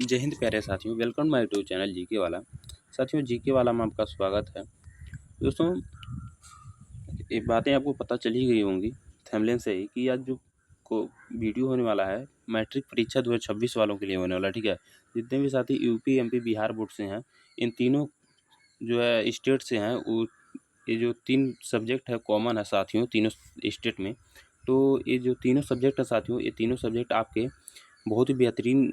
जय हिंद प्यारे साथियों, welcome my YouTube channel GK वाला। साथियों, जीके वाला में आपका स्वागत है। दोस्तों, ये बातें आपको पता चल ही गई होंगी थंबनेल से ही कि आज जो को वीडियो होने वाला है मैट्रिक परीक्षा 2026 वालों के लिए होने वाला है। ठीक है, जितने भी साथी यूपी एमपी बिहार बोर्ड से हैं, इन तीनों जो है स्टेट से हैं, वो ये जो 3 सब्जेक्ट है कॉमन है साथियों तीनों स्टेट में। तो ये जो तीनों सब्जेक्ट है साथियों, ये तीनों सब्जेक्ट आपके बहुत ही बेहतरीन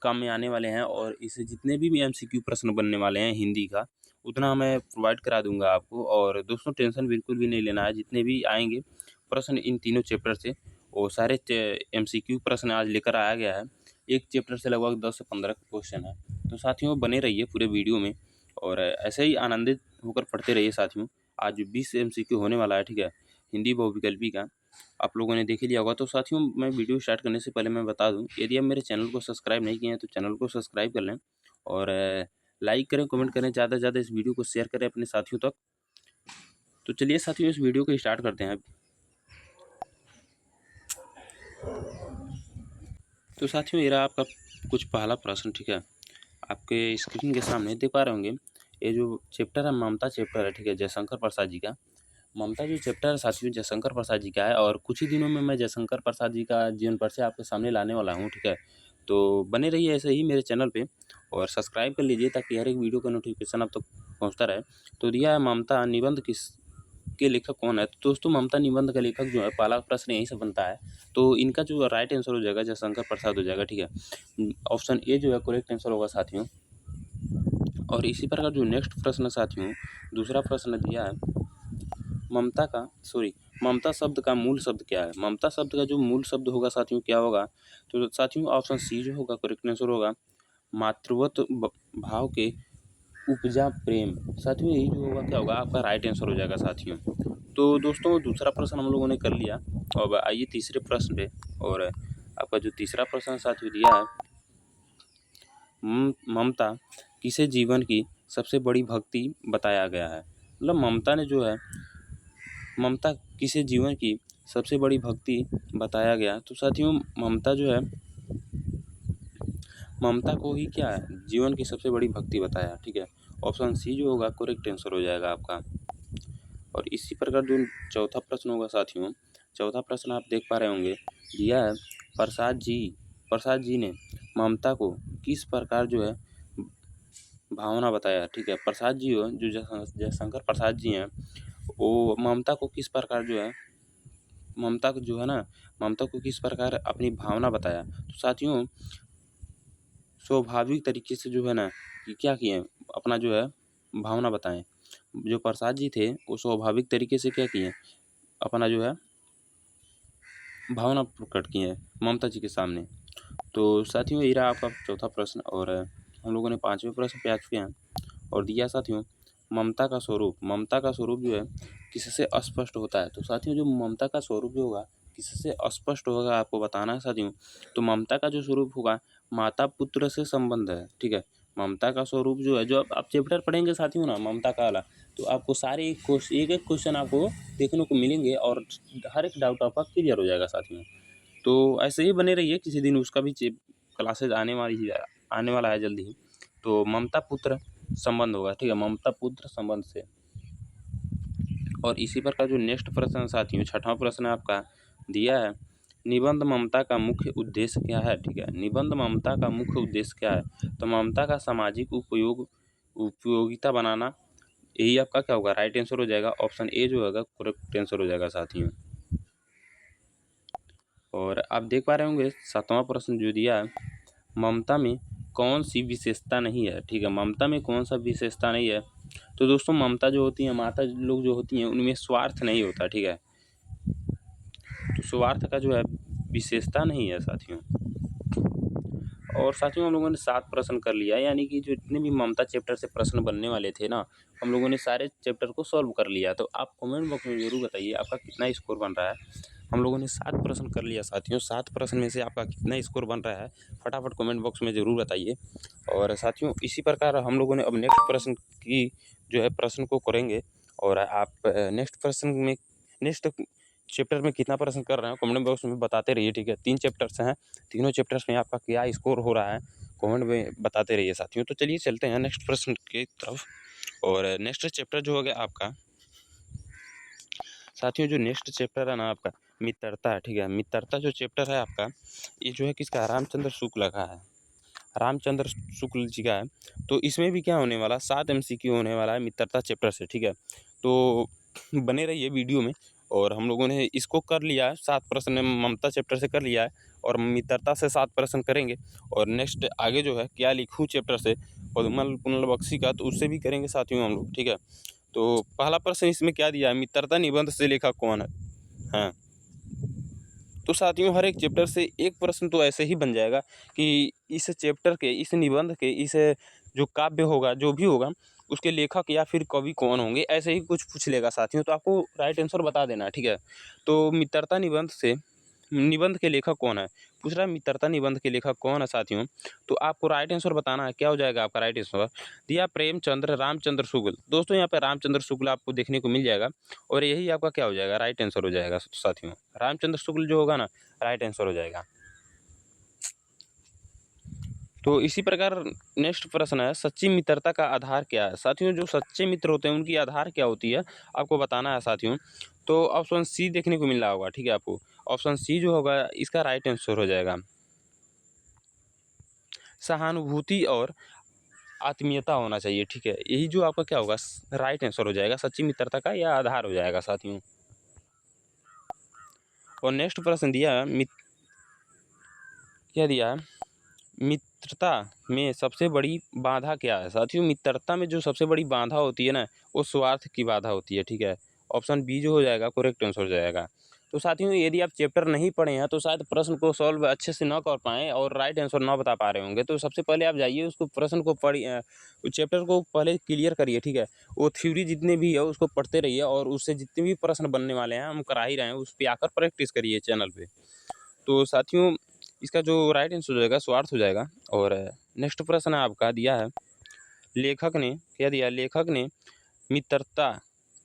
काम में आने वाले हैं और इससे जितने भी एमसीक्यू प्रश्न बनने वाले हैं हिंदी का, उतना मैं प्रोवाइड करा दूंगा आपको। और दोस्तों, टेंशन बिल्कुल भी नहीं लेना है। जितने भी आएंगे प्रश्न इन तीनों चैप्टर से, वो सारे एमसीक्यू प्रश्न आज लेकर आया गया है। एक चैप्टर से लगभग 10 से 15 क्वेश्चन है। तो साथियों, बने रहिए पूरे वीडियो में और ऐसे ही आनंदित होकर पढ़ते रहिए साथियों। आज 20 एमसीक्यू होने वाला है। ठीक है, हिंदी बहुविकल्पी का आप लोगों ने देख ही लिया होगा। तो साथियों, मैं वीडियो स्टार्ट करने से पहले मैं बता दूं, यदि आप मेरे चैनल को सब्सक्राइब नहीं किए हैं तो चैनल को सब्सक्राइब कर लें और लाइक करें, कमेंट करें, ज़्यादा से ज़्यादा इस वीडियो को शेयर करें अपने साथियों तक। तो चलिए साथियों, इस वीडियो को स्टार्ट करते हैं। तो साथियों, ये रहा आपका कुछ पहला प्रश्न। ठीक है, आपके स्क्रीन के सामने देख पा रहे होंगे, ये जो चैप्टर है ममता चैप्टर है। ठीक है, जयशंकर प्रसाद जी का ममता जो चैप्टर है साथियों जयशंकर प्रसाद जी का है। और कुछ ही दिनों में मैं जयशंकर प्रसाद जी का जीवन परिचय आपके सामने लाने वाला हूँ। ठीक है, तो बने रहिए ऐसे ही मेरे चैनल पे और सब्सक्राइब कर लीजिए ताकि हर एक वीडियो का नोटिफिकेशन आप तक पहुँचता रहे। तो दिया है ममता निबंध किस के लेखक कौन है। तो दोस्तों, ममता निबंध का लेखक जो है, पहला प्रश्न यहीं से बनता है। तो इनका जो राइट आंसर हो जाएगा जयशंकर प्रसाद हो जाएगा। ठीक है, ऑप्शन ए जो है करेक्ट आंसर होगा साथियों। और इसी प्रकार जो नेक्स्ट प्रश्न है साथियों, दूसरा प्रश्न दिया है ममता शब्द का मूल शब्द क्या है। ममता शब्द का जो मूल शब्द होगा साथियों क्या होगा। तो साथियों, ऑप्शन सी जो होगा करेक्ट आंसर होगा, मातृवत भाव के उपजा प्रेम। साथियों, यही जो होगा क्या होगा आपका राइट आंसर हो जाएगा साथियों। तो दोस्तों, दूसरा प्रश्न हम लोगों ने कर लिया। अब आइए तीसरे प्रश्न पे। और आपका जो तीसरा प्रश्न साथियों दिया है, ममता किसे जीवन की सबसे बड़ी भक्ति बताया गया है। मतलब ममता किसे जीवन की सबसे बड़ी भक्ति बताया गया। तो साथियों, ममता जो है, ममता को ही क्या है जीवन की सबसे बड़ी भक्ति बताया। ठीक है, ऑप्शन सी जो होगा करेक्ट आंसर हो जाएगा आपका। और इसी प्रकार जो चौथा प्रश्न होगा साथियों, चौथा प्रश्न आप देख पा रहे होंगे, दिया है प्रसाद जी ने ममता को किस प्रकार जो है भावना बताया। ठीक है, प्रसाद जी हो जो जयशंकर प्रसाद जी हैं, वो ममता को किस प्रकार जो है ममता को किस प्रकार अपनी भावना बताया। तो साथियों, स्वाभाविक तरीके से जो है ना कि क्या किए, अपना जो है भावना बताएं। जो प्रसाद जी थे वो स्वाभाविक तरीके से क्या किए, अपना जो है भावना प्रकट किए ममता जी के सामने। तो साथियों, ये रहा आपका चौथा प्रश्न। और हम लोगों ने पाँचवें प्रश्न पे आ चुके हैं और दिया साथियों ममता का स्वरूप जो है किससे अस्पष्ट होता है। तो साथियों, जो ममता का स्वरूप जो होगा किससे अस्पष्ट होगा आपको बताना है साथियों। तो ममता का जो स्वरूप होगा माता पुत्र से संबंध है। ठीक है, ममता का स्वरूप जो है, जो आप चैप्टर पढ़ेंगे साथियों ना ममता का वाला, तो आपको सारे एक एक क्वेश्चन आपको देखने को मिलेंगे और हर एक डाउट आपका क्लियर हो जाएगा साथियों। तो ऐसे ही बने रहिए, किसी दिन उसका भी क्लासेज आने वाला है जल्दी ही। तो ममता पुत्र संबंध होगा। ठीक है, ममता पुत्र संबंध से। और इसी प्रकार जो नेक्स्ट प्रश्न साथियों, छठवां प्रश्न आपका दिया है, निबंध ममता का मुख्य उद्देश्य क्या है। ठीक है, निबंध ममता का मुख्य उद्देश्य क्या है। तो ममता का सामाजिक उपयोगिता बनाना, यही आपका क्या होगा राइट आंसर हो जाएगा। ऑप्शन ए जो होगा करेक्ट आंसर हो जाएगा साथियों। और आप देख पा रहे होंगे सातवां प्रश्न जो दिया है, ममता में कौन सी विशेषता नहीं है। ठीक है, ममता में कौन सा विशेषता नहीं है। तो दोस्तों, ममता जो होती है, माता लोग जो होती हैं, उनमें स्वार्थ नहीं होता। ठीक है, तो स्वार्थ का जो है विशेषता नहीं है साथियों। और साथियों, हम लोगों ने 7 प्रश्न कर लिया, यानी कि जो जितने भी ममता चैप्टर से प्रश्न बनने वाले थे ना, हम लोगों ने सारे चैप्टर को सॉल्व कर लिया। तो आप कमेंट बॉक्स में जरूर बताइए आपका कितना स्कोर बन रहा है। हम लोगों ने 7 प्रश्न कर लिया साथियों, 7 प्रश्न में से आपका कितना स्कोर बन रहा है फटाफट कमेंट बॉक्स में ज़रूर बताइए। और साथियों, इसी प्रकार हम लोगों ने अब नेक्स्ट प्रश्न की जो है प्रश्न को करेंगे। और आप नेक्स्ट चैप्टर में कितना प्रश्न कर रहे हैं कमेंट बॉक्स में बताते रहिए। ठीक है, 3 चैप्टर्स हैं, तीनों चैप्टर्स में आपका क्या स्कोर हो रहा है कमेंट में बताते रहिए साथियों। तो चलिए चलते हैं नेक्स्ट प्रश्न की तरफ। और नेक्स्ट चैप्टर जो हो गया आपका साथियों, जो नेक्स्ट चैप्टर है ना आपका मित्रता है, ठीक है। मित्रता जो चैप्टर है आपका, ये जो है किसका, रामचंद्र शुक्ल का है, रामचंद्र शुक्ल जी का है। तो इसमें भी क्या होने वाला, 7 MCQ होने वाला है मित्रता चैप्टर से, ठीक है। तो बने रहिए वीडियो में। और हम लोगों ने इसको कर लिया है, 7 प्रश्न ममता चैप्टर से कर लिया है, और मित्रता से 7 प्रश्न करेंगे। और नेक्स्ट आगे जो है क्या लिखूं चैप्टर से पद्मल पुनर्बक्सी का, तो उससे भी करेंगे साथियों हम लोग, ठीक है। तो पहला प्रश्न इसमें क्या दिया है, मित्रता निबंध से लेखक कौन है। हाँ, तो साथियों हर एक चैप्टर से एक प्रश्न तो ऐसे ही बन जाएगा कि इस चैप्टर के, इस निबंध के, इस जो काव्य होगा, जो भी होगा, उसके लेखक या फिर कवि कौन होंगे, ऐसे ही कुछ पूछ लेगा साथियों। तो आपको राइट आंसर बता देना है, ठीक है। तो मित्रता निबंध से निबंध के लेखक कौन है, पूछ रहा है मित्रता निबंध के लेखक कौन है साथियों। तो आपको राइट आंसर बताना है, क्या हो जाएगा आपका राइट आंसर, दिया प्रेमचंद्र रामचंद्र शुक्ल। दोस्तों यहाँ पे रामचंद्र शुक्ल आपको देखने को मिल जाएगा, और यही आपका क्या हो जाएगा, राइट आंसर हो जाएगा साथियों। रामचंद्र शुक्ल जो होगा ना, राइट आंसर हो जाएगा। तो इसी प्रकार नेक्स्ट प्रश्न है, सच्ची मित्रता का आधार क्या है। साथियों जो सच्चे मित्र होते हैं उनकी आधार क्या होती है, आपको बताना है साथियों। तो ऑप्शन सी देखने को मिल रहा होगा, ठीक है। आपको ऑप्शन सी जो होगा इसका राइट आंसर हो जाएगा, सहानुभूति और आत्मीयता होना चाहिए, ठीक है। यही जो आपका क्या होगा, राइट आंसर हो जाएगा, सच्ची मित्रता का यह आधार हो जाएगा साथियों। और नेक्स्ट प्रश्न दिया है क्या दिया है, मित्रता में सबसे बड़ी बाधा क्या है। साथियों मित्रता में जो सबसे बड़ी बाधा होती है ना, वो स्वार्थ की बाधा होती है, ठीक है। ऑप्शन बी जो हो जाएगा करेक्ट आंसर हो जाएगा। तो साथियों यदि आप चैप्टर नहीं पढ़े हैं तो शायद प्रश्न को सॉल्व अच्छे से ना कर पाएँ और राइट आंसर ना बता पा रहे होंगे। तो सबसे पहले आप जाइए उसको, प्रश्न को पढ़िए, उस चैप्टर को पहले क्लियर करिए, ठीक है। वो थ्योरी जितने भी है उसको पढ़ते रहिए, और उससे जितने भी प्रश्न बनने वाले हैं हम करा ही रहे हैं, उस पर आकर प्रैक्टिस करिए चैनल पे। तो साथियों इसका जो राइट आंसर हो जाएगा स्वार्थ हो जाएगा। और नेक्स्ट प्रश्न आपका दिया है, लेखक ने क्या दिया, लेखक ने मित्रता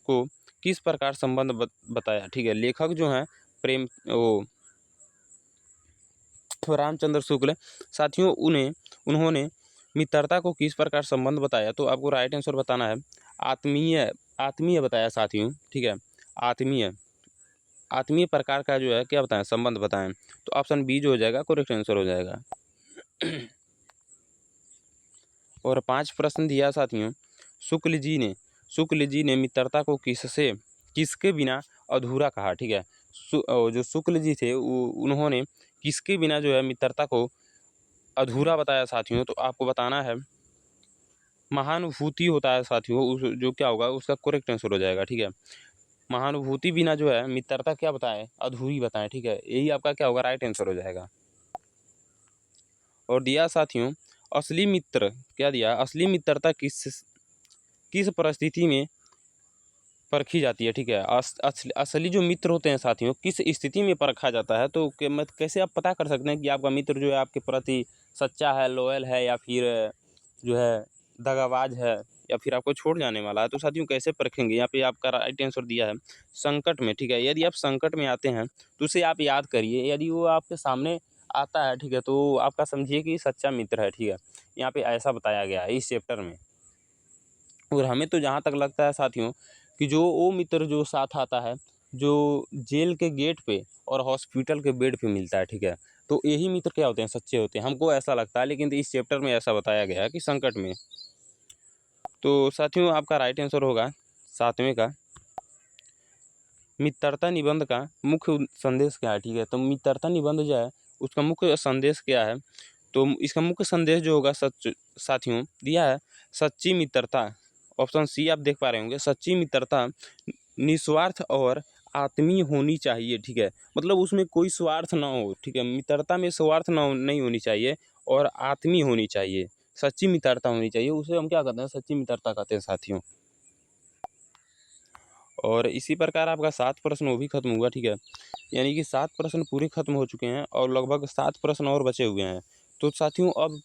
को किस प्रकार संबंध बताया, ठीक है। लेखक जो है प्रेम वो रामचंद्र शुक्ल साथियों, उन्होंने मित्रता को किस प्रकार संबंध बताया। तो आपको राइट आंसर बताना है, आत्मीय आत्मीय बताया साथियों, ठीक है। आत्मीय आत्मीय प्रकार का जो है क्या बताएं, संबंध बताएं। तो ऑप्शन बी जो हो जाएगा करेक्ट आंसर हो जाएगा। और 5 प्रश्न दिया साथियों, शुक्ल जी ने मित्रता को किसके बिना अधूरा कहा, ठीक है। जो शुक्ल जी थे उन्होंने किसके बिना जो है मित्रता को अधूरा बताया साथियों। तो आपको बताना है महानुभूति होता है साथियों, उस जो क्या होगा उसका करेक्ट आंसर हो जाएगा, ठीक है। महानुभूति बिना जो है मित्रता क्या बताएं, अधूरी बताएं, ठीक है। यही आपका क्या होगा, राइट आंसर हो जाएगा। और दिया साथियों, असली मित्र क्या दिया, असली मित्रता किस परिस्थिति में परखी जाती है, ठीक है। असली जो मित्र होते हैं साथियों किस स्थिति में परखा जाता है। तो कैसे आप पता कर सकते हैं कि आपका मित्र जो है आपके प्रति सच्चा है, लॉयल है, या फिर जो है दगाबाज है, या फिर आपको छोड़ जाने वाला है। तो साथियों कैसे परखेंगे, यहाँ पे आपका राइट आंसर दिया है संकट में, ठीक है। यदि आप संकट में आते हैं तो उसे आप याद करिए, यदि वो आपके सामने आता है, ठीक है, तो आपका समझिए कि सच्चा मित्र है, ठीक है। यहाँ पे ऐसा बताया गया है इस चैप्टर में। और हमें तो जहाँ तक लगता है साथियों कि जो वो मित्र जो साथ आता है, जो जेल के गेट पे और हॉस्पिटल के बेड पे मिलता है, ठीक है, तो यही मित्र क्या होते हैं, सच्चे होते हैं, हमको ऐसा लगता है। लेकिन इस चैप्टर में ऐसा बताया गया है कि संकट में। तो साथियों आपका राइट आंसर होगा 7वें का, मित्रता निबंध का मुख्य संदेश क्या है, ठीक है। तो मित्रता निबंध जो है उसका मुख्य संदेश क्या है, तो इसका मुख्य संदेश जो होगा साथियों दिया है सच्ची मित्रता। ऑप्शन सी आप देख पा रहे होंगे, सच्ची मित्रता निस्वार्थ और आत्मीय होनी चाहिए, ठीक है। मतलब उसमें कोई स्वार्थ ना हो, ठीक है। मित्रता में स्वार्थ नहीं होनी चाहिए, और आत्मीय होनी चाहिए, सच्ची मित्रता होनी चाहिए, उसे हम क्या कहते हैं, सच्ची मित्रता कहते हैं साथियों। और इसी प्रकार आपका 7 प्रश्न वो भी खत्म हुआ, ठीक है। यानी कि 7 प्रश्न पूरे खत्म हो चुके हैं, और लगभग 7 प्रश्न और बचे हुए हैं। तो साथियों अब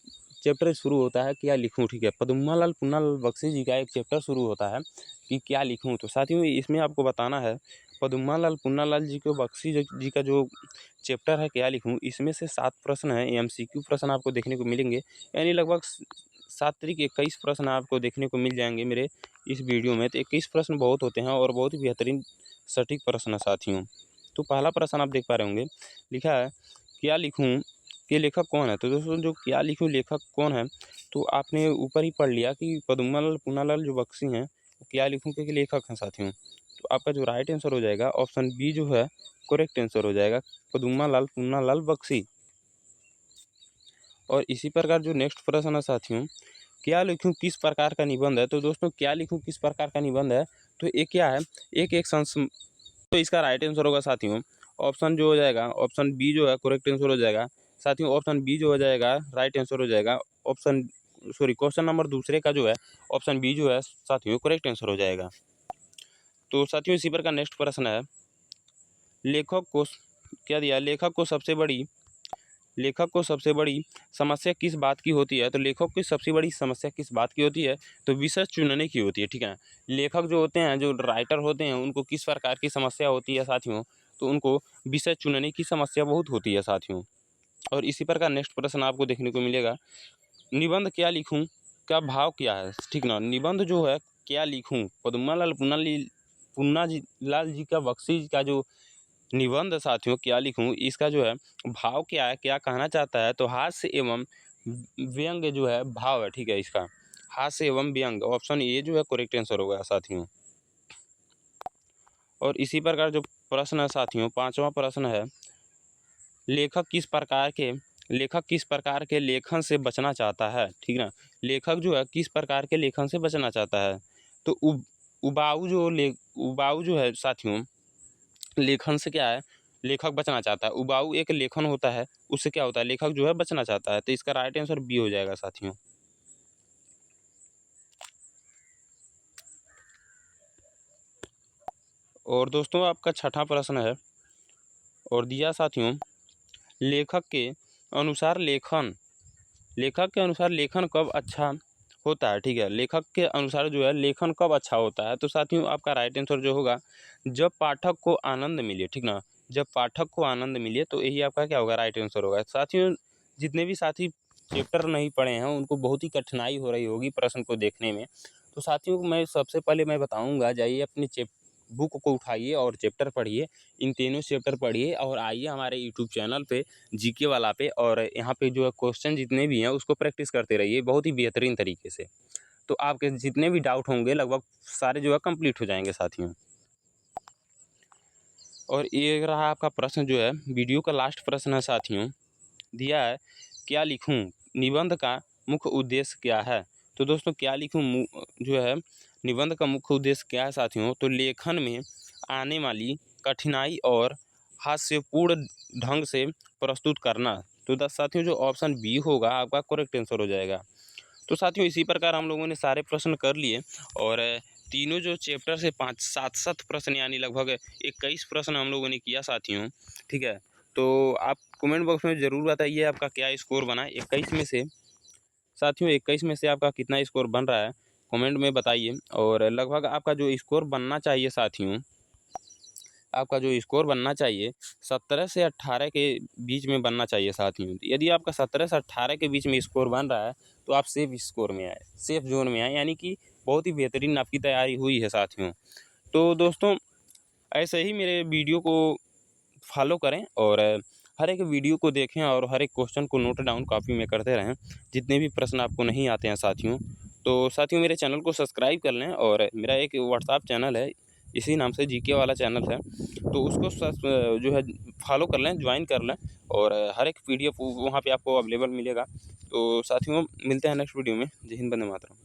चैप्टर शुरू होता है क्या लिखूँ, ठीक है। पद्मनालाल पुन्नालाल बख्शी जी का एक चैप्टर शुरू होता है कि क्या लिखूँ। तो साथियों इसमें आपको बताना है पद्मनालाल पुन्नालाल जी को बख्शी जी का जो चैप्टर है क्या लिखूँ, इसमें से 7 प्रश्न हैं, एमसीक्यू प्रश्न आपको देखने को मिलेंगे। यानी लगभग 7 तरीके 21 प्रश्न आपको देखने को मिल जाएंगे मेरे इस वीडियो में। तो 21 प्रश्न बहुत होते हैं और बहुत ही बेहतरीन सटीक प्रश्न है साथियों। तो पहला प्रश्न आप देख पा रहे होंगे, लिखा है क्या लिखूँ के लेखक कौन है। तो दोस्तों जो क्या लिखूँ लेखक कौन है, तो आपने ऊपर ही पढ़ लिया कि पद्मनालाल पुन्नालाल जो बख्शी हैं वो क्या लिखूँ के लेखक हैं साथियों। तो आपका जो राइट आंसर हो जाएगा ऑप्शन बी जो है करेक्ट आंसर हो जाएगा, पद्मनालाल पुन्नालाल बख्शी। और इसी प्रकार जो नेक्स्ट प्रश्न है साथियों, क्या लिखूँ किस प्रकार का निबंध है। तो दोस्तों क्या लिखूँ किस प्रकार का निबंध है, तो ये क्या है एक तो इसका राइट आंसर होगा साथियों ऑप्शन जो हो जाएगा ऑप्शन बी जो है करेक्ट आंसर हो जाएगा साथियों। ऑप्शन बी जो हो जाएगा राइट आंसर हो जाएगा। क्वेश्चन नंबर दूसरे का जो है ऑप्शन बी जो है साथियों करेक्ट आंसर हो जाएगा। तो साथियों इसी प्रकार नेक्स्ट प्रश्न है, लेखक को क्या दिया, लेखक को सबसे बड़ी समस्या किस बात की होती है। तो लेखक की सबसे बड़ी समस्या किस बात की होती है, तो विषय चुनने की होती है, ठीक है। लेखक जो होते हैं जो राइटर होते हैं उनको किस प्रकार की समस्या होती है साथियों, तो उनको विषय चुनने की समस्या बहुत होती है साथियों। और इसी प्रकार नेक्स्ट प्रश्न आपको देखने को मिलेगा, निबंध क्या लिखूं का भाव क्या है, ठीक ना। निबंध जो है क्या लिखूं, पद्मनालाल पुन्नालाल जी का बख्शी का जो निबंध साथियों क्या लिखूं, इसका जो है भाव क्या है, क्या कहना चाहता है। तो हास्य एवं व्यंग जो है भाव है, ठीक है। इसका हास्य एवं व्यंग ऑप्शन ए जो है करेक्ट आंसर होगा साथियों। और इसी प्रकार जो प्रश्न है साथियों, पांचवा प्रश्न है, लेखक किस प्रकार के लेखन से बचना चाहता है, ठीक ना। लेखक जो है किस प्रकार के लेखन से बचना चाहता है, तो उबाऊ जो है साथियों लेखन से क्या है लेखक बचना चाहता है। उबाऊ एक लेखन होता है, उससे क्या होता है लेखक जो है बचना चाहता है। तो इसका राइट आंसर बी हो जाएगा साथियों। और दोस्तों आपका छठा प्रश्न है और दिया साथियों, लेखक के अनुसार लेखन कब अच्छा होता है, ठीक है। लेखक के अनुसार जो है लेखन कब अच्छा होता है। तो साथियों आपका राइट आंसर जो होगा, जब पाठक को आनंद मिले, ठीक ना। जब पाठक को आनंद मिले, तो यही आपका क्या होगा राइट आंसर होगा साथियों। जितने भी साथी चैप्टर नहीं पढ़े हैं उनको बहुत ही कठिनाई हो रही होगी प्रश्न को देखने में। तो साथियों मैं सबसे पहले मैं बताऊंगा, जाइए अपनी बुक को उठाइए और चैप्टर पढ़िए, इन तीनों चैप्टर पढ़िए और आइए हमारे यूट्यूब चैनल पे जीके वाला पे, और यहाँ पे जो है क्वेश्चन जितने भी हैं उसको प्रैक्टिस करते रहिए बहुत ही बेहतरीन तरीके से। तो आपके जितने भी डाउट होंगे लगभग सारे जो है कंप्लीट हो जाएंगे साथियों। और ये रहा आपका प्रश्न जो है वीडियो का लास्ट प्रश्न है साथियों, दिया है क्या लिखूं निबंध का मुख्य उद्देश्य क्या है। तो दोस्तों क्या लिखूं जो है निबंध का मुख्य उद्देश्य क्या है साथियों, तो लेखन में आने वाली कठिनाई और हास्यपूर्ण ढंग से प्रस्तुत करना। तो साथियों जो ऑप्शन बी होगा आपका करेक्ट आंसर हो जाएगा। तो साथियों इसी प्रकार हम लोगों ने सारे प्रश्न कर लिए और तीनों जो चैप्टर से 5-7 प्रश्न यानी लगभग 21 प्रश्न हम लोगों ने किया साथियों, ठीक है। तो आप कमेंट बॉक्स में ज़रूर बताइए आपका क्या स्कोर बना 21 में से साथियों। 21 में से आपका कितना स्कोर बन रहा है कमेंट में बताइए। और लगभग आपका जो स्कोर बनना चाहिए साथियों, आपका जो स्कोर बनना चाहिए 17 से 18 के बीच में बनना चाहिए साथियों। यदि आपका 17 से 18 के बीच में स्कोर बन रहा है तो आप सेफ स्कोर में आए, सेफ जोन में आए, यानी कि बहुत ही बेहतरीन आपकी तैयारी हुई है साथियों। तो दोस्तों ऐसे ही मेरे वीडियो को फॉलो करें और हर एक वीडियो को देखें और हर एक क्वेश्चन को नोट डाउन कॉपी में करते रहें, जितने भी प्रश्न आपको नहीं आते हैं साथियों। तो साथियों मेरे चैनल को सब्सक्राइब कर लें और मेरा एक व्हाट्सएप चैनल है, इसी नाम से जीके वाला चैनल है, तो उसको जो है फॉलो कर लें, ज्वाइन कर लें और हर एक PDF वहाँ पे आपको अवेलेबल मिलेगा। तो साथियों मिलते हैं नेक्स्ट वीडियो में। जय हिंद, वंदे मातरम।